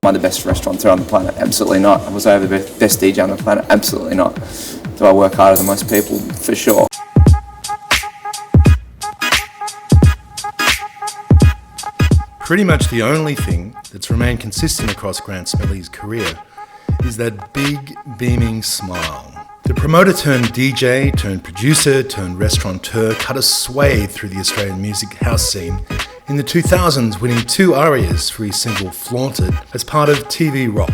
Am I the best restaurateur on the planet? Absolutely not. Was I the best DJ on the planet? Absolutely not. Do I work harder than most people? For sure. Pretty much the only thing that's remained consistent across Grant Smillie's career is that big, beaming smile. The promoter turned DJ, turned producer, turned restaurateur cut a swathe through the Australian music house scene in the 2000s, winning 2 ARIAs for his single Flaunt It as part of TV Rock.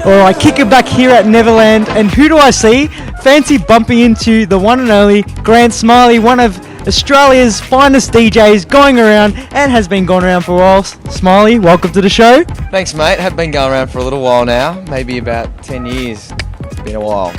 Alright, kick it back here at Neverland, and who do I see? Fancy bumping into the one and only Grant Smillie, one of Australia's finest DJs going around and has been going around for a while. Smillie, welcome to the show. Thanks, mate. Have been going around for a little while now, maybe about 10 years. It's been a while.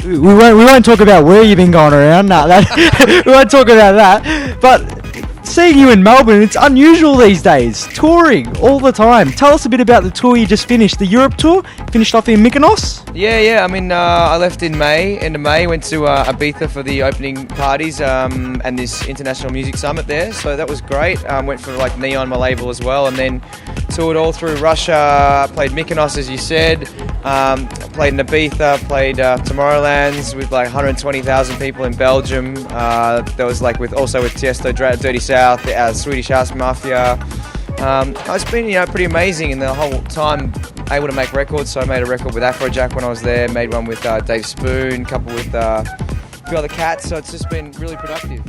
We won't talk about where you've been going around. No, we won't talk about that. But seeing you in Melbourne, it's unusual these days. Touring all the time. Tell us a bit about the tour you just finished. The Europe tour, finished off in Mykonos. Yeah. I mean, I left in May, end of May, went to Ibiza for the opening parties and this international music summit there. So that was great. Went for like Neon, my label, as well, and then toured all through Russia. Played Mykonos, as you said. Played in Ibiza. Played Tomorrowlands with like 120,000 people in Belgium. There was like with Tiesto, Dirty South, Swedish House Mafia. It's been pretty amazing, and the whole time able to make records. So I made a record with Afrojack when I was there, made one with Dave Spoon, a couple with a few other cats, so it's just been really productive.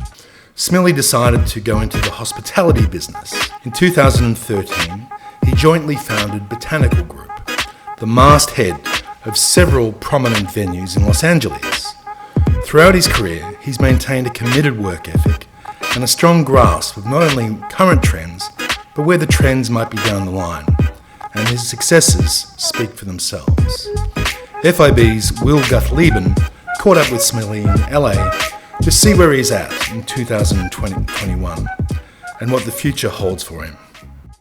Smillie decided to go into the hospitality business. In 2013, he jointly founded Botanical Group, the masthead of several prominent venues in Los Angeles. Throughout his career, he's maintained a committed work ethic and a strong grasp of not only current trends, but where the trends might be down the line, and his successes speak for themselves. FIB's Will GUTHLIEBEN caught up with Smillie in LA to see where he's at in 2021 and what the future holds for him.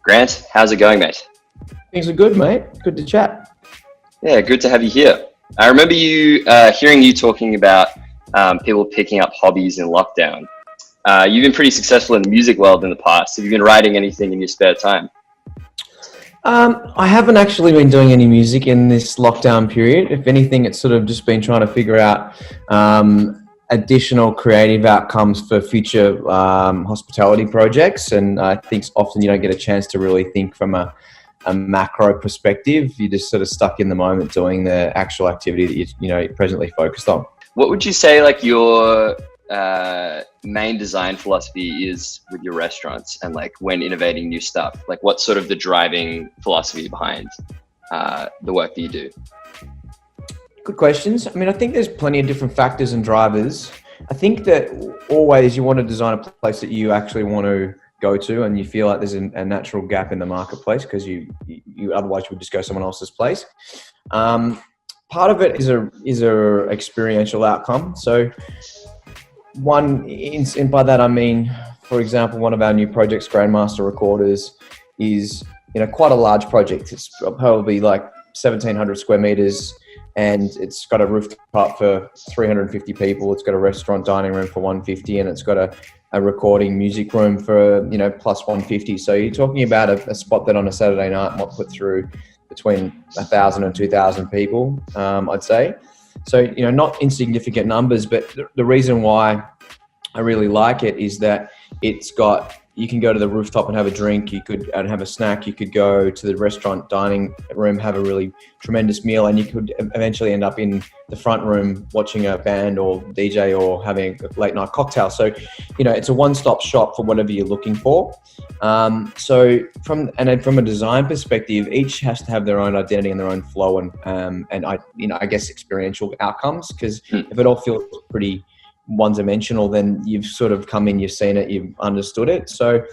Grant, how's it going, mate? Things are good, mate. Good to chat. Yeah, good to have you here. I remember hearing you talking about people picking up hobbies in lockdown. You've been pretty successful in the music world in the past. Have you been writing anything in your spare time? I haven't actually been doing any music in this lockdown period. If anything, it's sort of just been trying to figure out additional creative outcomes for future hospitality projects. And I think often you don't get a chance to really think from a macro perspective. You're just sort of stuck in the moment doing the actual activity that you're presently focused on. What would you say like your main design philosophy is with your restaurants, and like when innovating new stuff? Like what's sort of the driving philosophy behind the work that you do? Good questions. I mean, I think there's plenty of different factors and drivers. I think that always you want to design a place that you actually want to go to and you feel like there's a natural gap in the marketplace, because you otherwise you would just go someone else's place. Part of it is a experiential outcome. So and by that I mean, for example, one of our new projects, Grandmaster Recorders, is quite a large project. It's probably like 1,700 square meters, and it's got a rooftop for 350 people. It's got a restaurant dining room for 150, and it's got a recording music room for plus 150. So you're talking about a spot that on a Saturday night might put through between 1,000 and 2,000 people, I'd say. So, not insignificant numbers, but the reason why I really like it is that you can go to the rooftop and have a drink, and have a snack, you could go to the restaurant dining room, have a really tremendous meal, and you could eventually end up in the front room watching a band or DJ or having a late night cocktail. So, it's a one-stop shop for whatever you're looking for. So from a design perspective, each has to have their own identity and their own flow and I guess experiential outcomes, because if it all feels pretty one-dimensional, then you've sort of come in, you've seen it, you've understood it. So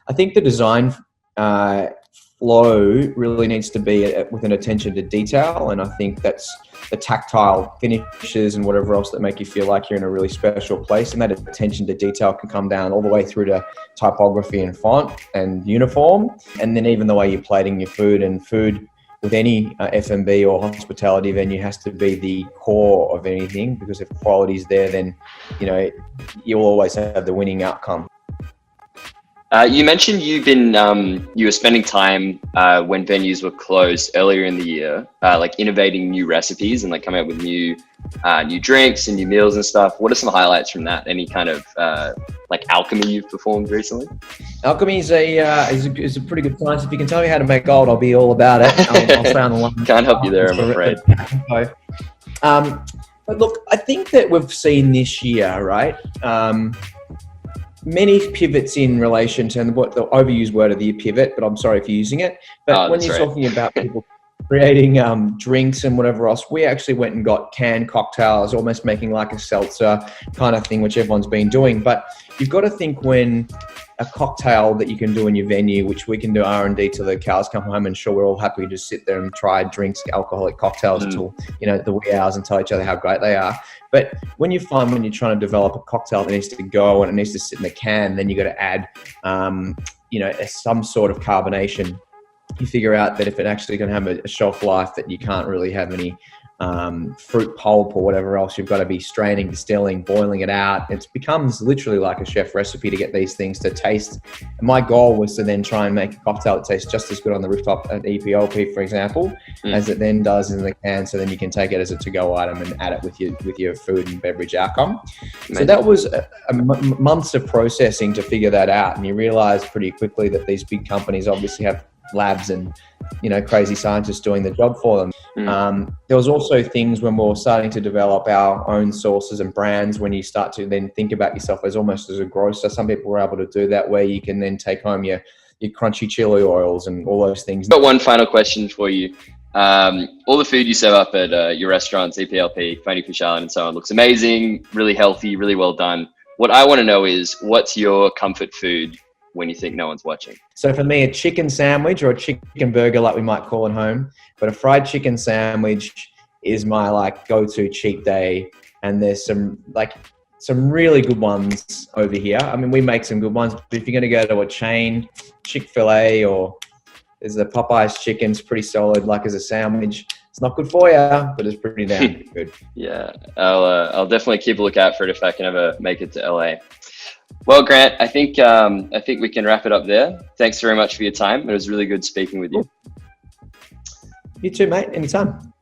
I think the design flow really needs to be with an attention to detail, and I think that's the tactile finishes and whatever else that make you feel like you're in a really special place. And that attention to detail can come down all the way through to typography and font and uniform, and then even the way you're plating your food. And food with any F&B or hospitality venue has to be the core of anything, because if quality's there, then you'll always have the winning outcome. You mentioned you were spending time when venues were closed earlier in the year, like innovating new recipes and like coming up with new drinks and new meals and stuff. What are some highlights from that? Any kind of like alchemy you've performed recently? Alchemy is a pretty good science. If you can tell me how to make gold, I'll be all about it. I'll stay on the line. Can't help you there, I'm afraid. But look, I think that we've seen this year, right? Many pivots in relation to what the overused word of the year, pivot, but I'm sorry for using it. But when you're talking about people creating drinks and whatever else, we actually went and got canned cocktails, almost making like a seltzer kind of thing, which everyone's been doing. But you've got to think when a cocktail that you can do in your venue, which we can do R&D till the cows come home, and sure, we're all happy to just sit there and try drinks, alcoholic cocktails till, the wee hours and tell each other how great they are. But when you're trying to develop a cocktail that needs to go and it needs to sit in the can, then you got to add, some sort of carbonation. You figure out that if it actually going to have a shelf life, that you can't really have any fruit pulp or whatever else. You've got to be straining, distilling, boiling it out. It becomes literally like a chef recipe to get these things to taste. And my goal was to then try and make a cocktail that tastes just as good on the rooftop at EPLP, for example, as it then does in the can. So then you can take it as a to-go item and add it with your food and beverage outcome. Amazing. So that was months of processing to figure that out. And you realize pretty quickly that these big companies obviously have labs and crazy scientists doing the job for them. There was also things when we were starting to develop our own sources and brands, when you start to then think about yourself as almost as a grocer. Some people were able to do that, where you can then take home your crunchy chili oils and all those things. Got one final question for you. All the food you serve up at your restaurants, EPLP, Phony Fish Island and so on, looks amazing, really healthy, really well done. What I want to know is, what's your comfort food when you think no one's watching? So for me, a chicken sandwich or a chicken burger, like we might call at home, but a fried chicken sandwich is my go-to cheat day. And there's some really good ones over here. I mean, we make some good ones, but if you're going to go to a chain, Chick-fil-A, or there's the Popeyes chicken's pretty solid, as a sandwich. It's not good for you, but it's pretty damn good. Yeah, I'll definitely keep a lookout for it if I can ever make it to LA. Well, Grant, I think we can wrap it up there. Thanks very much for your time. It was really good speaking with you. You too, mate. Anytime.